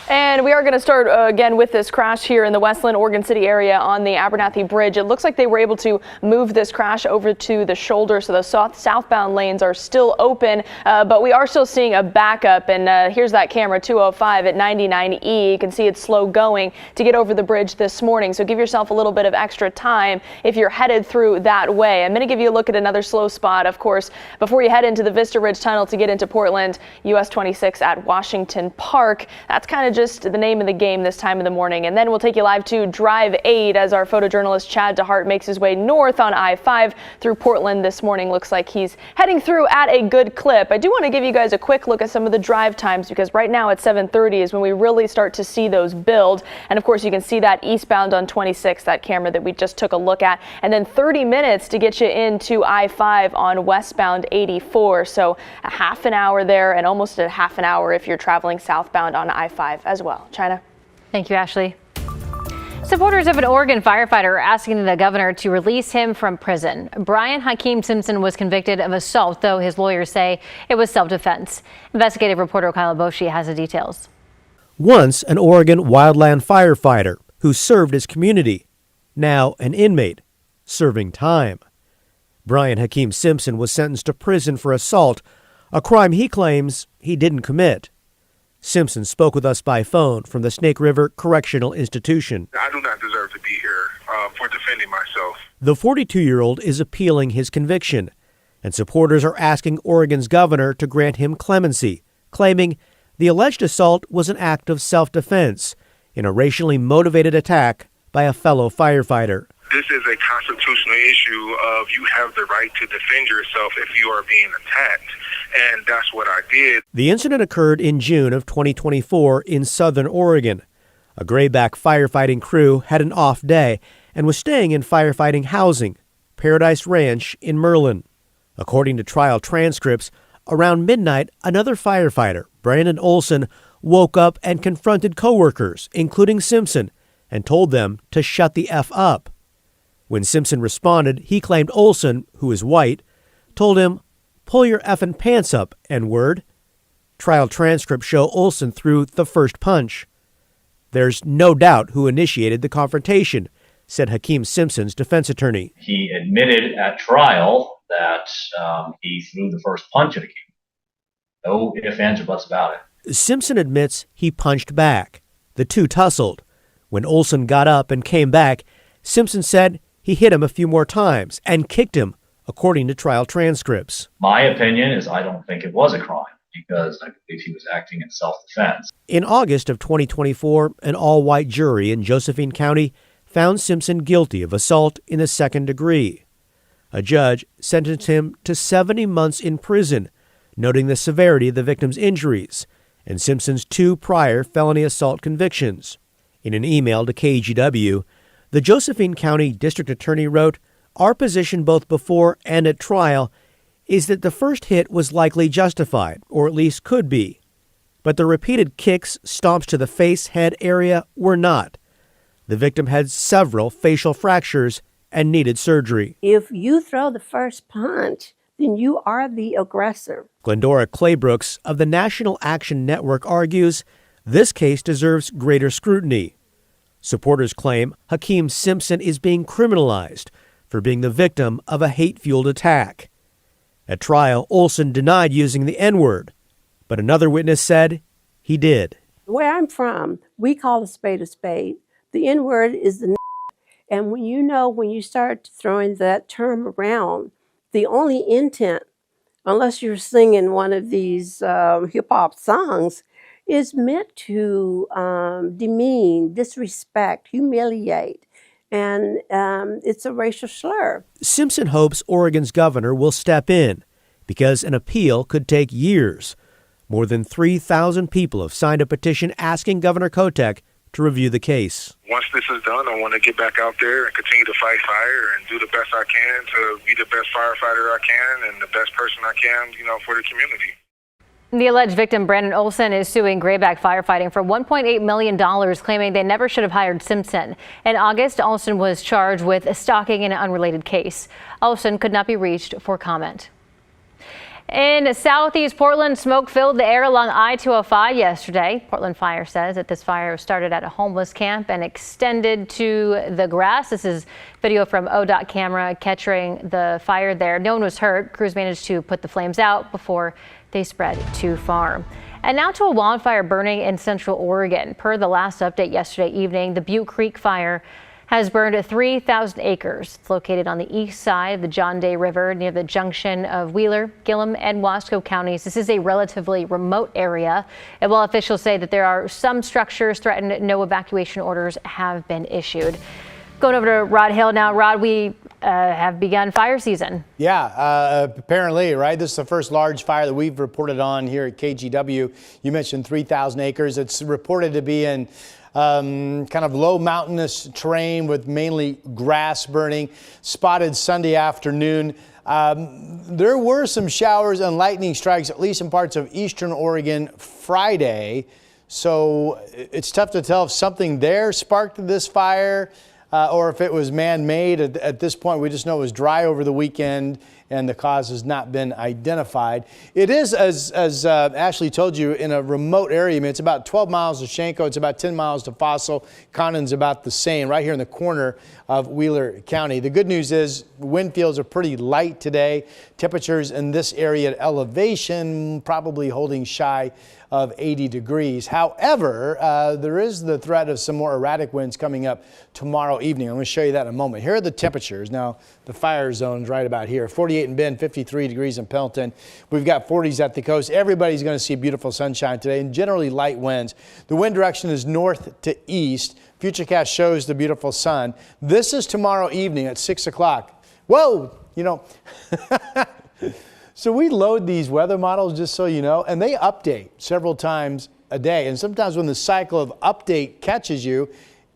[SPEAKER 4] And we are going to start again with this crash here in the Westland, Oregon City area on the Abernathy Bridge. It looks like they were able to move this crash over to the shoulder, so the southbound lanes are still open, but we are still seeing a backup. And here's that camera, 205 at 99E. You can see it's slow going to get over the bridge this morning, so give yourself a little bit of extra time if you're headed through that way. I'm going to give you a look at another slow spot, of course, before you head into the Vista Ridge Tunnel to get into Portland, US 26 at Washington Park. That's kind of just the name of the game this time of the morning. And then we'll take you live to Drive 8 as our photojournalist Chad DeHart makes his way north on I-5 through Portland this morning. Looks like he's heading through at a good clip. I do want to give you guys a quick look at some of the drive times, because right now at 7:30 is when we really start to see those build. And of course you can see that eastbound on 26, that camera that we just took a look at. And then 30 minutes to get you into I-5 on westbound 84. So a half an hour there, and almost a half an hour if you're traveling southbound on I-5 as well. China.
[SPEAKER 1] Thank you, Ashley. Supporters of an Oregon firefighter are asking the governor to release him from prison. Brian Hakeem Simpson was convicted of assault, though his lawyers say it was self-defense. Investigative reporter Kyle Boshi has the details.
[SPEAKER 5] Once an Oregon wildland firefighter who served his community, now an inmate serving time. Brian Hakeem Simpson was sentenced to prison for assault, a crime he claims he didn't commit. Simpson spoke with us by phone from the Snake River Correctional Institution.
[SPEAKER 2] I do not deserve to be here for defending myself.
[SPEAKER 5] The 42-year-old is appealing his conviction, and supporters are asking Oregon's governor to grant him clemency, claiming the alleged assault was an act of self-defense in a racially motivated attack by a fellow firefighter.
[SPEAKER 2] This is a constitutional issue of you have the right to defend yourself if you are being attacked, and that's what I did.
[SPEAKER 5] The incident occurred in June of 2024 in southern Oregon. A grayback firefighting crew had an off day and was staying in firefighting housing, Paradise Ranch in Merlin. According to trial transcripts, around midnight, another firefighter, Brandon Olson, woke up and confronted coworkers, including Simpson, and told them to shut the F up. When Simpson responded, he claimed Olson, who is white, told him, "Pull your effing pants up, N-word." Trial transcripts show Olson threw the first punch. There's no doubt who initiated the confrontation, said Hakeem Simpson's defense attorney.
[SPEAKER 6] He admitted at trial that he threw the first punch at Hakeem. No ifs, ands, or buts about it.
[SPEAKER 5] Simpson admits he punched back. The two tussled. When Olson got up and came back, Simpson said he hit him a few more times and kicked him, according to trial transcripts.
[SPEAKER 6] My opinion is I don't think it was a crime because I believe he was acting in self-defense.
[SPEAKER 5] In August of 2024, an all-white jury in Josephine County found Simpson guilty of assault in the second degree. A judge sentenced him to 70 months in prison, noting the severity of the victim's injuries and Simpson's 2 prior felony assault convictions. In an email to KGW, the Josephine County District Attorney wrote, "Our position both before and at trial is that the first hit was likely justified, or at least could be. But the repeated kicks, stomps to the face, head area were not. The victim had several facial fractures and needed surgery."
[SPEAKER 7] If you throw the first punch, then you are the aggressor.
[SPEAKER 5] Glendora Claybrooks of the National Action Network argues this case deserves greater scrutiny. Supporters claim Hakeem Simpson is being criminalized for being the victim of a hate-fueled attack. At trial, Olson denied using the N-word, but another witness said he did.
[SPEAKER 7] Where I'm from, we call a spade a spade. The N-word is the and when you start throwing that term around, the only intent, unless you're singing one of these hip-hop songs, is meant to demean, disrespect, humiliate, and it's a racial slur.
[SPEAKER 5] Simpson hopes Oregon's governor will step in because an appeal could take years. More than 3,000 people have signed a petition asking Governor Kotek to review the case.
[SPEAKER 2] Once this is done, I want to get back out there and continue to fight fire and do the best I can to be the best firefighter I can and the best person I can, for the community.
[SPEAKER 1] The alleged victim, Brandon Olson, is suing Grayback Firefighting for $1.8 million, claiming they never should have hired Simpson. In August, Olson was charged with stalking in an unrelated case. Olson could not be reached for comment. In southeast Portland, smoke filled the air along I-205 yesterday. Portland Fire says that this fire started at a homeless camp and extended to the grass. This is video from ODOT camera capturing the fire there. No one was hurt. Crews managed to put the flames out before they spread too far. And now to a wildfire burning in central Oregon. Per the last update yesterday evening, the Butte Creek fire has burned 3,000 acres. It's located on the east side of the John Day River near the junction of Wheeler, Gillum, and Wasco counties. This is a relatively remote area. And while officials say that there are some structures threatened, no evacuation orders have been issued. Going over to Rod Hill now. Rod, we have begun fire season.
[SPEAKER 3] Yeah, apparently, right? This is the first large fire that we've reported on here at KGW. You mentioned 3,000 acres. It's reported to be in kind of low mountainous terrain with mainly grass burning, spotted Sunday afternoon. There were some showers and lightning strikes, at least in parts of eastern Oregon, Friday. So it's tough to tell if something there sparked this fire or if it was man-made. At this point, we just know it was dry over the weekend and the cause has not been identified. It is, as Ashley told you, in a remote area. I mean, it's about 12 miles to Shanko. It's about 10 miles to Fossil. Condon's about the same, right here in the corner of Wheeler County. The good news is wind fields are pretty light today. Temperatures in this area at elevation probably holding shy of 80 degrees. However, there is the threat of some more erratic winds coming up tomorrow evening. I'm going to show you that in a moment. Here are the temperatures. Now, the fire zone's right about here. 48 in Bend, 53 degrees in Pendleton. We've got 40s at the coast. Everybody's going to see beautiful sunshine today and generally light winds. The wind direction is north to east. Futurecast shows the beautiful sun. This is tomorrow evening at 6 o'clock. Whoa, So we load these weather models, just so you know, and they update several times a day. And sometimes when the cycle of update catches you,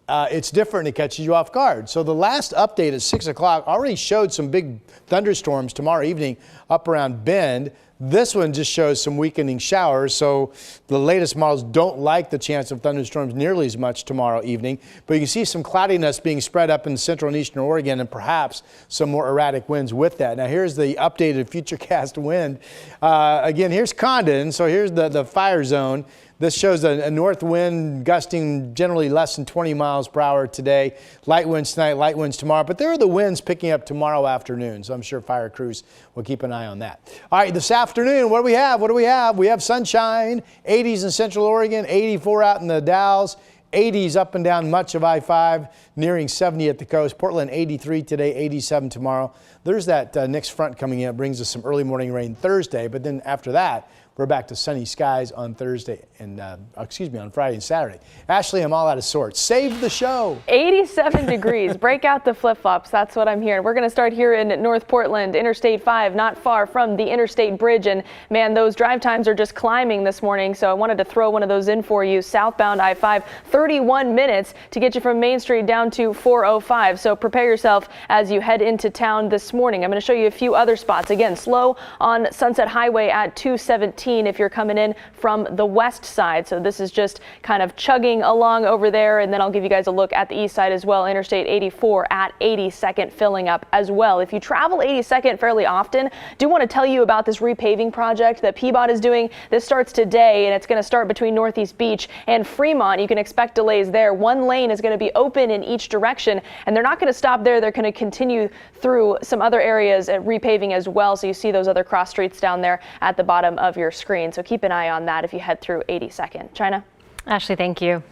[SPEAKER 3] it's different. It catches you off guard. So the last update at 6 o'clock already showed some big thunderstorms tomorrow evening up around Bend. This one just shows some weakening showers, so the latest models don't like the chance of thunderstorms nearly as much tomorrow evening. But you can see some cloudiness being spread up in central and eastern Oregon and perhaps some more erratic winds with that. Now here's the updated Futurecast wind. Again, here's Condon, so here's the fire zone. This shows a north wind gusting generally less than 20 miles per hour today. Light winds tonight, light winds tomorrow. But there are the winds picking up tomorrow afternoon. So I'm sure fire crews will keep an eye on that. All right, this afternoon, what do we have? We have sunshine, 80s in central Oregon, 84 out in the Dalles. 80s up and down much of I-5, nearing 70 at the coast. Portland 83 today, 87 tomorrow. There's that next front coming in. It brings us some early morning rain Thursday, but then after that, We're back to sunny skies on Thursday and, on Friday and Saturday. Ashley, I'm all out of sorts. Save the show.
[SPEAKER 4] 87 degrees. Break out the flip-flops. That's what I'm hearing. We're going to start here in North Portland, Interstate 5, not far from the Interstate Bridge. And man, those drive times are just climbing this morning. So I wanted to throw one of those in for you. Southbound I-5, 31 minutes to get you from Main Street down to 405. So prepare yourself as you head into town this morning. I'm going to show you a few other spots. Again, slow on Sunset Highway at 217 if you're coming in from the west side. So this is just kind of chugging along over there, and then I'll give you guys a look at the east side as well. Interstate 84 at 82nd filling up as well. If you travel 82nd fairly often, do want to tell you about this repaving project that Peabody is doing. This starts today, and it's going to start between Northeast Beach and Fremont. You can expect delays there. One lane is going to be open in each direction, and they're not going to stop there. They're going to continue through some other areas at repaving as well. So you see those other cross streets down there at the bottom of your screen. So keep an eye on that if you head through 82nd. China?
[SPEAKER 1] Ashley, thank you.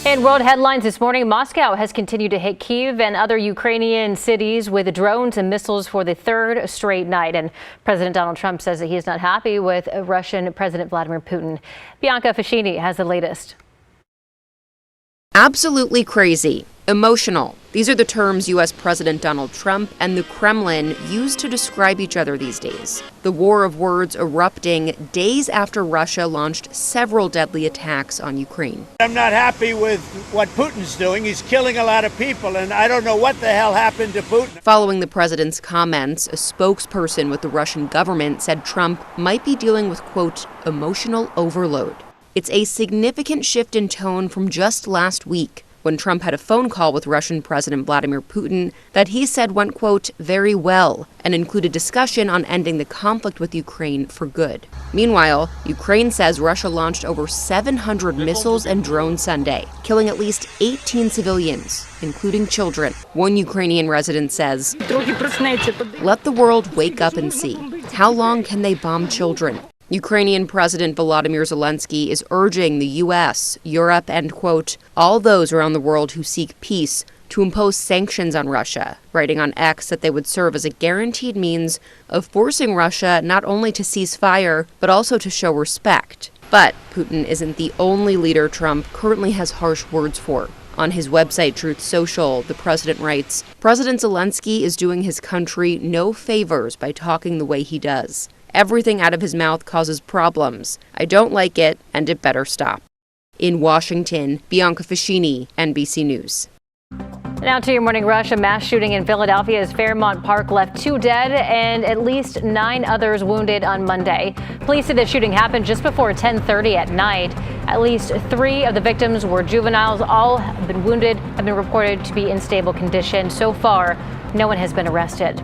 [SPEAKER 1] In world headlines this morning, Moscow has continued to hit Kyiv and other Ukrainian cities with drones and missiles for the third straight night. And President Donald Trump says that he is not happy with Russian President Vladimir Putin. Bianca Fascini has the latest.
[SPEAKER 8] Absolutely crazy. Emotional. These are the terms U.S. President Donald Trump and the Kremlin use to describe each other these days. The war of words erupting days after Russia launched several deadly attacks on Ukraine.
[SPEAKER 9] I'm not happy with what Putin's doing. He's killing a lot of people, and I don't know what the hell happened to Putin.
[SPEAKER 8] Following the president's comments, a spokesperson with the Russian government said Trump might be dealing with, quote, emotional overload. It's a significant shift in tone from just last week, when Trump had a phone call with Russian President Vladimir Putin that he said went, quote, very well, and included discussion on ending the conflict with Ukraine for good. Meanwhile, Ukraine says Russia launched over 700 missiles and drones Sunday, killing at least 18 civilians, including children. One Ukrainian resident says, let the world wake up and see. How long can they bomb children? Ukrainian President Volodymyr Zelensky is urging the U.S., Europe, and, quote, all those around the world who seek peace to impose sanctions on Russia, writing on X that they would serve as a guaranteed means of forcing Russia not only to cease fire, but also to show respect. But Putin isn't the only leader Trump currently has harsh words for. On his website, Truth Social, the president writes, President Zelensky is doing his country no favors by talking the way he does. Everything out of his mouth causes problems. I don't like it, and it better stop. In Washington, Bianca Fascini, NBC News.
[SPEAKER 1] Now to your morning rush. A mass shooting in Philadelphia's Fairmount Park left 2 dead and at least 9 others wounded on Monday. Police say the shooting happened just before 10:30 at night. At least 3 of the victims were juveniles. All have been wounded, have been reported to be in stable condition. So far, no one has been arrested.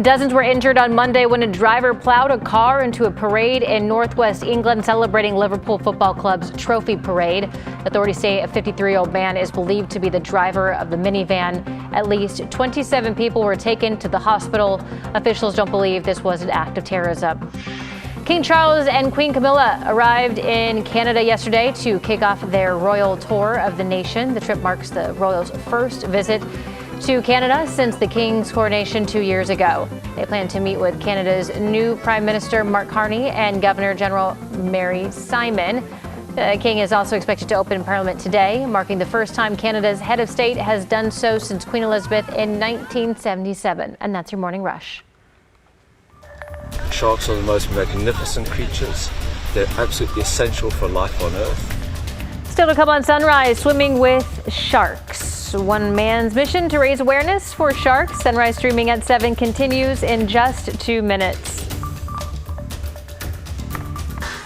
[SPEAKER 1] Dozens were injured on Monday when a driver plowed a car into a parade in northwest England celebrating Liverpool Football Club's trophy parade. Authorities say a 53-year-old man is believed to be the driver of the minivan. At least 27 people were taken to the hospital. Officials don't believe this was an act of terrorism. King Charles and Queen Camilla arrived in Canada yesterday to kick off their royal tour of the nation. The trip marks the royals' first visit to Canada since the King's coronation 2 years ago. They plan to meet with Canada's new Prime Minister Mark Carney and Governor General Mary Simon. The King is also expected to open Parliament today, marking the first time Canada's head of state has done so since Queen Elizabeth in 1977. And that's your morning rush.
[SPEAKER 10] Sharks are the most magnificent creatures. They're absolutely essential for life on Earth.
[SPEAKER 1] Still to come on Sunrise, swimming with sharks. One man's mission to raise awareness for sharks. Sunrise streaming at 7 continues in just 2 minutes.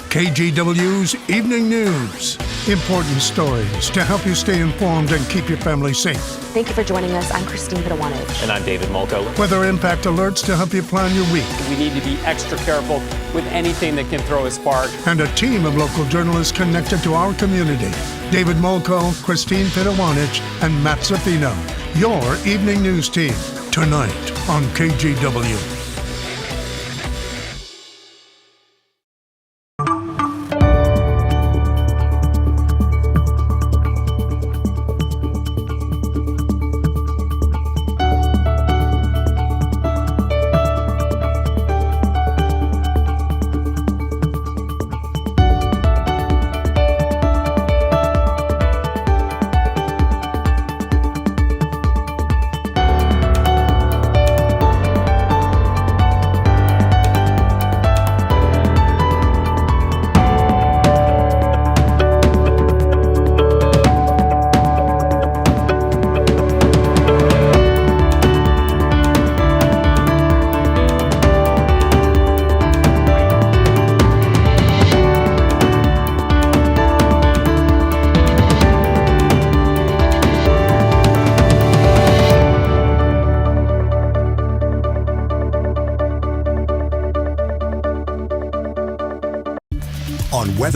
[SPEAKER 11] KGW's Evening News. Important stories to help you stay informed and keep your family safe.
[SPEAKER 16] Thank you for joining us. I'm Christine Vidawanich.
[SPEAKER 24] And I'm David Molko.
[SPEAKER 11] Weather impact alerts to help you plan your week.
[SPEAKER 22] We need to be extra careful with anything that can throw a spark.
[SPEAKER 11] And a team of local journalists connected to our community. David Molko, Christine Vidawanich, and Matt Zaffino. Your Evening News team, tonight on KGW.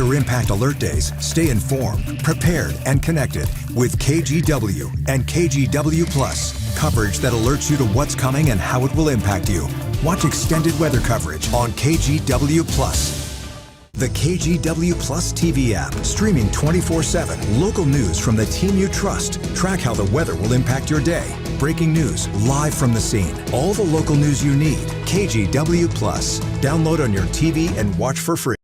[SPEAKER 14] Water Impact Alert Days, stay informed, prepared, and connected with KGW and KGW Plus. Coverage that alerts you to what's coming and how it will impact you. Watch extended weather coverage on KGW Plus. The KGW Plus TV app, streaming 24/7. Local news from the team you trust. Track how the weather will impact your day. Breaking news, live from the scene. All the local news you need. KGW Plus. Download on your TV and watch for free.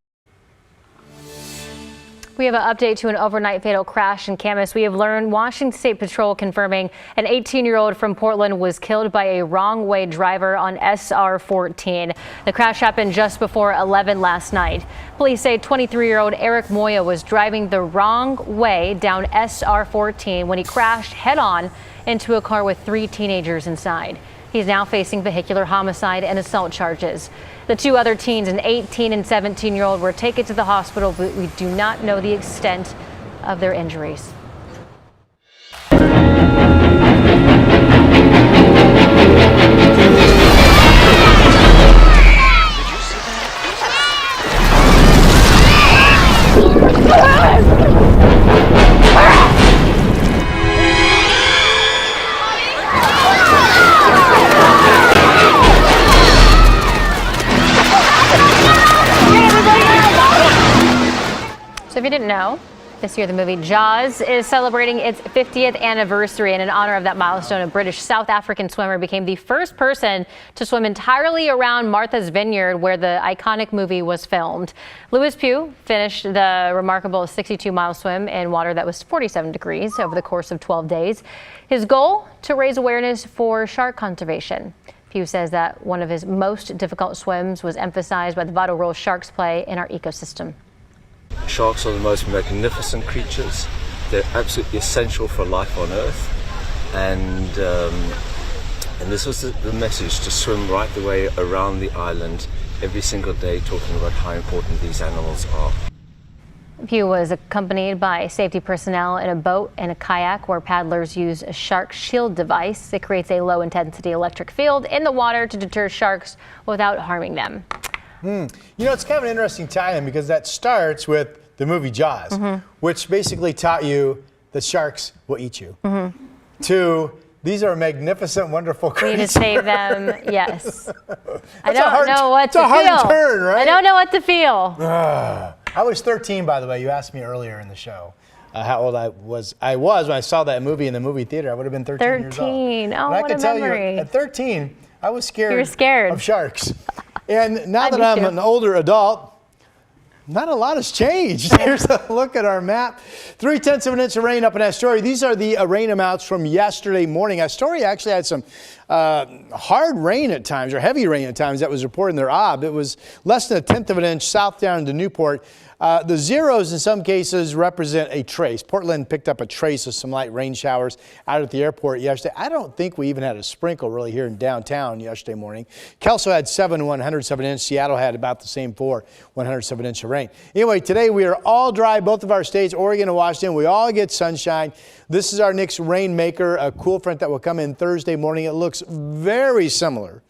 [SPEAKER 1] We have an update to an overnight fatal crash in Camas. We have learned Washington State Patrol confirming an 18-year-old from Portland was killed by a wrong-way driver on SR 14. The crash happened just before 11 last night. Police say 23-year-old Eric Moya was driving the wrong way down SR 14 when he crashed head-on into a car with 3 teenagers inside. He's now facing vehicular homicide and assault charges. The 2 other teens, an 18 and 17-year-old, were taken to the hospital, but we do not know the extent of their injuries. So if you didn't know, this year the movie Jaws is celebrating its 50th anniversary, and in honor of that milestone, a British South African swimmer became the first person to swim entirely around Martha's Vineyard, where the iconic movie was filmed. Lewis Pugh finished the remarkable 62-mile swim in water that was 47 degrees over the course of 12 days. His goal, to raise awareness for shark conservation. Pugh says that one of his most difficult swims was emphasized by the vital role sharks play in our ecosystem.
[SPEAKER 10] Sharks are the most magnificent creatures. They're absolutely essential for life on Earth. And this was the message, to swim right the way around the island every single day, talking about how important these animals are.
[SPEAKER 1] Pugh was accompanied by safety personnel in a boat and a kayak where paddlers use a shark shield device. It creates a low-intensity electric field in the water to deter sharks without harming them.
[SPEAKER 3] You know, it's kind of an interesting tie-in because that starts with the movie Jaws, which basically taught you that sharks will eat you. To, these are magnificent, wonderful creatures.
[SPEAKER 1] We need to save them, yes. I
[SPEAKER 3] That's
[SPEAKER 1] don't know what to feel.
[SPEAKER 3] It's a hard turn, right?
[SPEAKER 1] I don't know what to feel.
[SPEAKER 3] I was 13, by the way. You asked me earlier in the show how old I was. I was when I saw that movie in the movie theater. I would have been 13 years old.
[SPEAKER 1] 13, oh,
[SPEAKER 3] but
[SPEAKER 1] what a memory.
[SPEAKER 3] I can tell you, at 13, I was scared,
[SPEAKER 1] you were scared
[SPEAKER 3] of sharks. And now that I'm an older adult, not a lot has changed. Here's a look at our map. 0.3 of an inch of rain up in Astoria. These are the rain amounts from yesterday morning. Astoria actually had some hard rain at times, or heavy rain at times, that was reported in their OB. It was less than 1/10 of an inch south down to Newport. The zeros in some cases represent a trace. Portland picked up a trace of some light rain showers out at the airport yesterday. I don't think we even had a sprinkle really here in downtown yesterday morning. Kelso had 7 1/100 of an inch. Seattle had about the same 4 1/100 of an inch of rain. Anyway, today we are all dry, both of our states, Oregon and Washington. We all get sunshine. This is our next rainmaker, a cool front that will come in Thursday morning. It looks very similar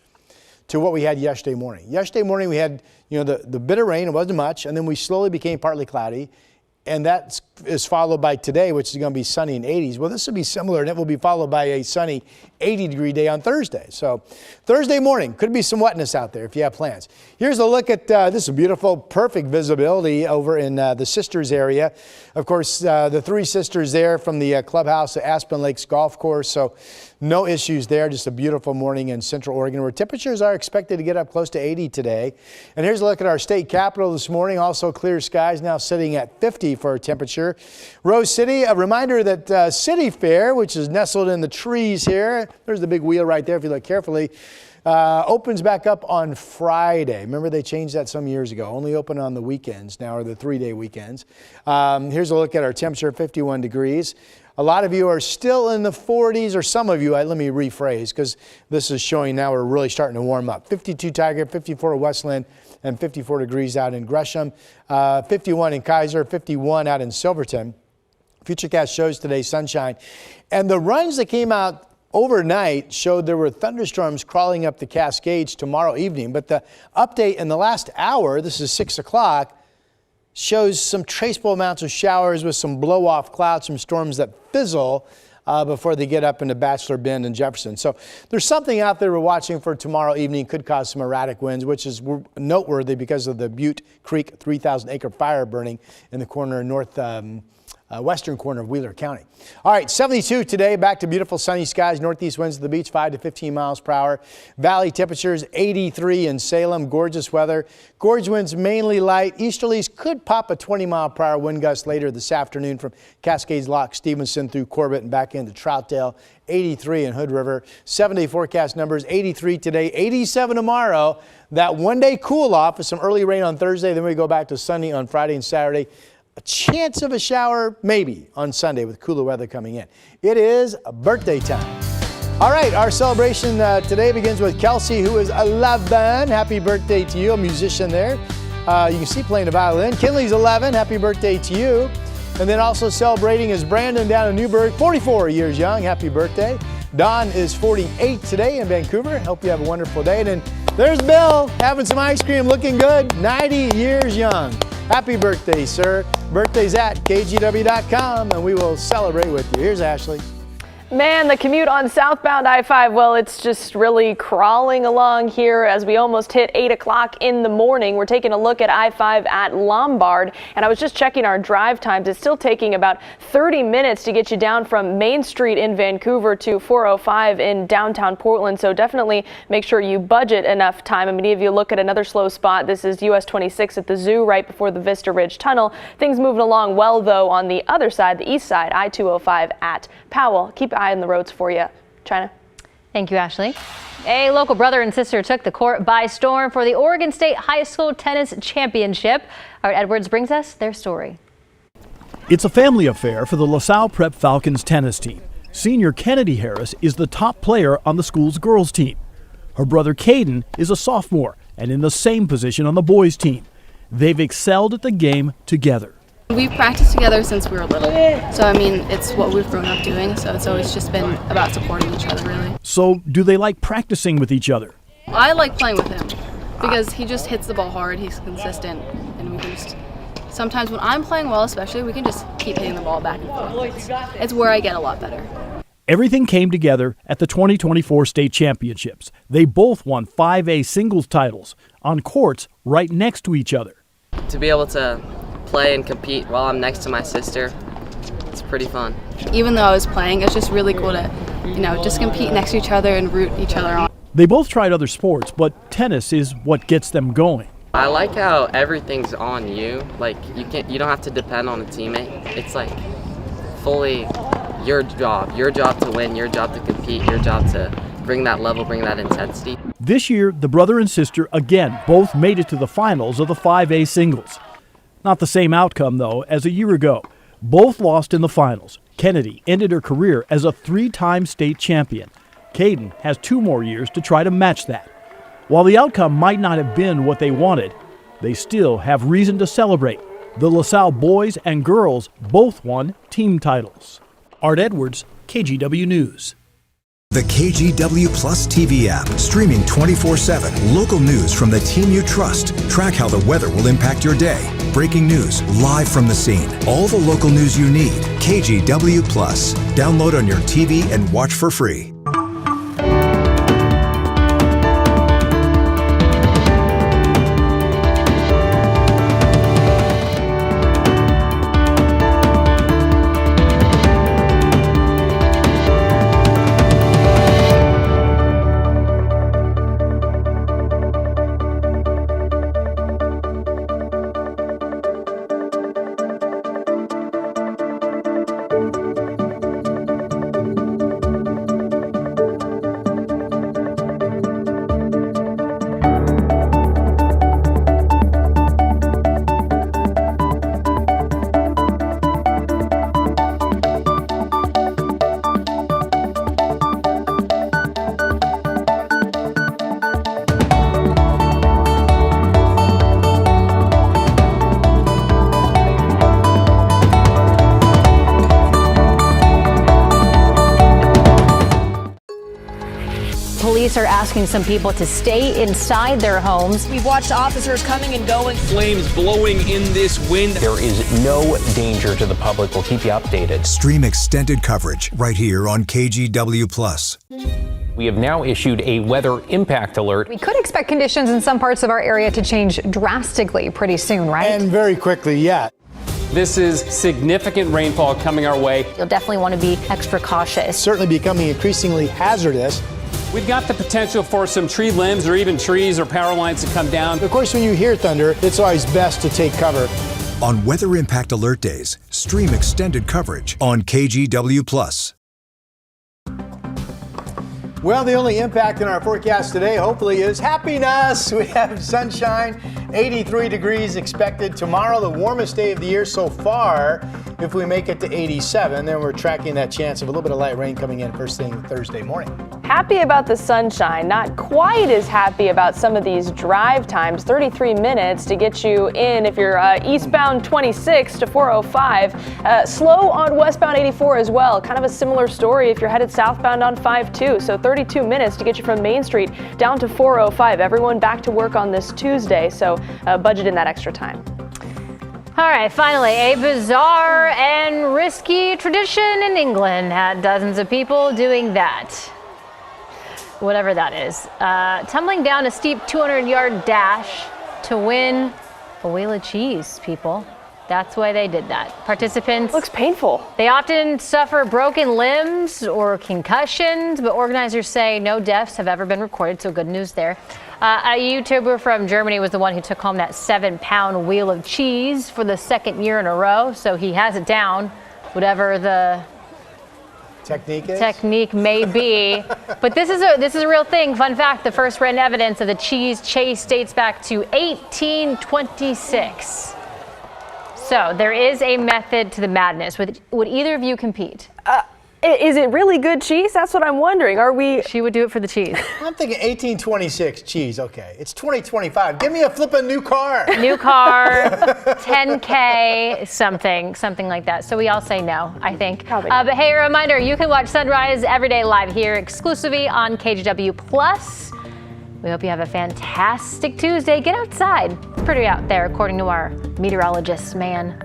[SPEAKER 3] to what we had yesterday morning. Yesterday morning we had, you know, the bit of rain. It wasn't much, and then we slowly became partly cloudy, and that is followed by today, which is going to be sunny and 80s. Well, this will be similar, and it will be followed by a sunny 80-degree day on Thursday. So Thursday morning, could be some wetness out there if you have plans. Here's a look at this beautiful, perfect visibility over in the Sisters area. Of course, the 3 sisters there from the clubhouse at Aspen Lakes Golf Course. So no issues there, just a beautiful morning in Central Oregon where temperatures are expected to get up close to 80 today. And here's a look at our state capital this morning. Also clear skies, now sitting at 50 for our temperature. Rose City, a reminder that City Fair, which is nestled in the trees here, there's the big wheel right there if you look carefully, opens back up on Friday. Remember they changed that some years ago. Only open on the weekends now, or the 3-day weekends. Here's a look at our temperature, 51 degrees. A lot of you are still in the 40s, or some of you, let me rephrase, because this is showing now we're really starting to warm up. 52 Tiger, 54 Westland, and 54 degrees out in Gresham. 51 in Kaiser, 51 out in Silverton. Futurecast shows today sunshine. And the runs that came out overnight showed there were thunderstorms crawling up the Cascades tomorrow evening. But the update in the last hour, this is 6 o'clock, shows some traceable amounts of showers with some blow-off clouds from storms that fizzle before they get up into Bachelor Bend and Jefferson. So there's something out there we're watching for tomorrow evening. Could cause some erratic winds, which is noteworthy because of the Butte Creek 3,000-acre fire burning in the corner western corner of Wheeler County. All right, 72 today, back to beautiful sunny skies, northeast winds to the beach, 5 to 15 miles per hour. Valley temperatures 83 in Salem, gorgeous weather. Gorge winds mainly light. Easterlies could pop a 20-mile-per-hour wind gust later this afternoon from Cascades Lock, Stevenson through Corbett and back into Troutdale. 83 in Hood River. 7-day forecast numbers, 83 today, 87 tomorrow. That one-day cool-off with some early rain on Thursday, then we go back to sunny on Friday and Saturday. A chance of a shower, maybe, on Sunday with cooler weather coming in. It is birthday time. All right, our celebration today begins with Kelsey, who is 11. Happy birthday to you, a musician there. You can see playing the violin. Kinley's 11. Happy birthday to you. And then also celebrating is Brandon down in Newburgh, 44 years young. Happy birthday. Don is 48 today in Vancouver. Hope you have a wonderful day. And then there's Bill having some ice cream, looking good, 90 years young. Happy birthday, sir. Birthday's at KGW.com, and we will celebrate with you. Here's Ashley.
[SPEAKER 4] Man, the commute on southbound I-5, well, it's just really crawling along here as we almost hit 8 o'clock in the morning. We're taking a look at I-5 at Lombard, and I was just checking our drive times. It's still taking about 30 minutes to get you down from Main Street in Vancouver to 405 in downtown Portland, so definitely make sure you budget enough time. I'm going to give you a look at another slow spot. This is US 26 at the zoo right before the Vista Ridge Tunnel. Things moving along well, though, on the other side, the east side, I-205 at Powell. Keep eye on the roads for you. China.
[SPEAKER 1] Thank you, Ashley. A local brother and sister took the court by storm for the Oregon State High School Tennis Championship. Art Edwards brings us their story.
[SPEAKER 12] It's a family affair for the LaSalle Prep Falcons tennis team. Senior Kennedy Harris is the top player on the school's girls team. Her brother Caden is a sophomore and in the same position on the boys team. They've excelled at the game together.
[SPEAKER 13] We've practiced together since we were little, so I mean, it's what we've grown up doing, so it's always just been about supporting each other, really.
[SPEAKER 12] So, do they like practicing with each other?
[SPEAKER 13] I like playing with him because he just hits the ball hard, he's consistent, and we can just, sometimes when I'm playing well especially, we can just keep hitting the ball back and forth. It's where I get a lot better.
[SPEAKER 12] Everything came together at the 2024 state championships. They both won 5A singles titles on courts right next to each other.
[SPEAKER 15] To be able to play and compete while I'm next to my sister, it's pretty fun.
[SPEAKER 13] Even though I was playing, it's just really cool to, just compete next to each other and root each other on.
[SPEAKER 12] They both tried other sports, but tennis is what gets them going.
[SPEAKER 15] I like how everything's on you. Like you don't have to depend on a teammate. It's like fully your job to win, your job to compete, your job to bring that level, bring that intensity.
[SPEAKER 12] This year, the brother and sister again both made it to the finals of the 5A singles. Not the same outcome, though, as a year ago. Both lost in the finals. Kennedy ended her career as a 3-time state champion. Caden has 2 more years to try to match that. While the outcome might not have been what they wanted, they still have reason to celebrate. The LaSalle boys and girls both won team titles. Art Edwards, KGW News.
[SPEAKER 14] The KGW Plus TV app, streaming 24/7. Local news from the team you trust. Track how the weather will impact your day. Breaking news, live from the scene. All the local news you need. KGW Plus. Download on your TV and watch for free.
[SPEAKER 1] police are asking some people to stay inside their homes.
[SPEAKER 21] We've watched officers coming and going.
[SPEAKER 22] Flames blowing in this wind.
[SPEAKER 24] There is no danger to the public. We'll keep you updated.
[SPEAKER 14] Stream extended coverage right here on KGW Plus.
[SPEAKER 24] We have now issued a weather impact alert.
[SPEAKER 17] We could expect conditions in some parts of our area to change drastically pretty soon, right?
[SPEAKER 3] And very quickly, yeah.
[SPEAKER 18] This is significant rainfall coming our way.
[SPEAKER 1] You'll definitely want to be extra cautious.
[SPEAKER 3] Certainly becoming increasingly hazardous.
[SPEAKER 18] We've got the potential for some tree limbs or even trees or power lines to come down.
[SPEAKER 3] Of course, when you hear thunder, it's always best to take cover.
[SPEAKER 14] On Weather Impact Alert Days, stream extended coverage on KGW Plus.
[SPEAKER 3] Well, the only impact in our forecast today, hopefully, is happiness. We have sunshine, 83 degrees expected tomorrow, the warmest day of the year so far. If we make it to 87, then we're tracking that chance of a little bit of light rain coming in first thing Thursday morning.
[SPEAKER 4] Happy about the sunshine, not quite as happy about some of these drive times. 33 minutes to get you in if you're eastbound 26 to 405. Slow on westbound 84 as well. Kind of a similar story if you're headed southbound on 52. So 32 minutes to get you from Main Street down to 405. Everyone back to work on this Tuesday, so budget in that extra time.
[SPEAKER 1] All right, finally, a bizarre and risky tradition in England had dozens of people doing that. Whatever that is. Tumbling down a steep 200-yard dash to win a wheel of cheese, people. That's why they did that. Participants...
[SPEAKER 4] Looks painful.
[SPEAKER 1] They often suffer broken limbs or concussions, but organizers say no deaths have ever been recorded, so good news there. A YouTuber from Germany was the one who took home that 7-pound wheel of cheese for the second year in a row, so he has it down, whatever the technique may be. But this is a real thing. Fun fact, the first written evidence of the cheese chase dates back to 1826. So there is a method to the madness. Would either of you compete?
[SPEAKER 4] Is it really good cheese? That's what I'm wondering.
[SPEAKER 1] She would do it for the cheese.
[SPEAKER 3] I'm thinking 1826 cheese. Okay, it's 2025. Give me a flippin' new car.
[SPEAKER 1] New car, 10K, something like that. So we all say no, I think. But hey, a reminder, you can watch sunrise every day live here exclusively on KGW Plus. We hope you have a fantastic Tuesday. Get outside. It's pretty out there, according to our meteorologist man.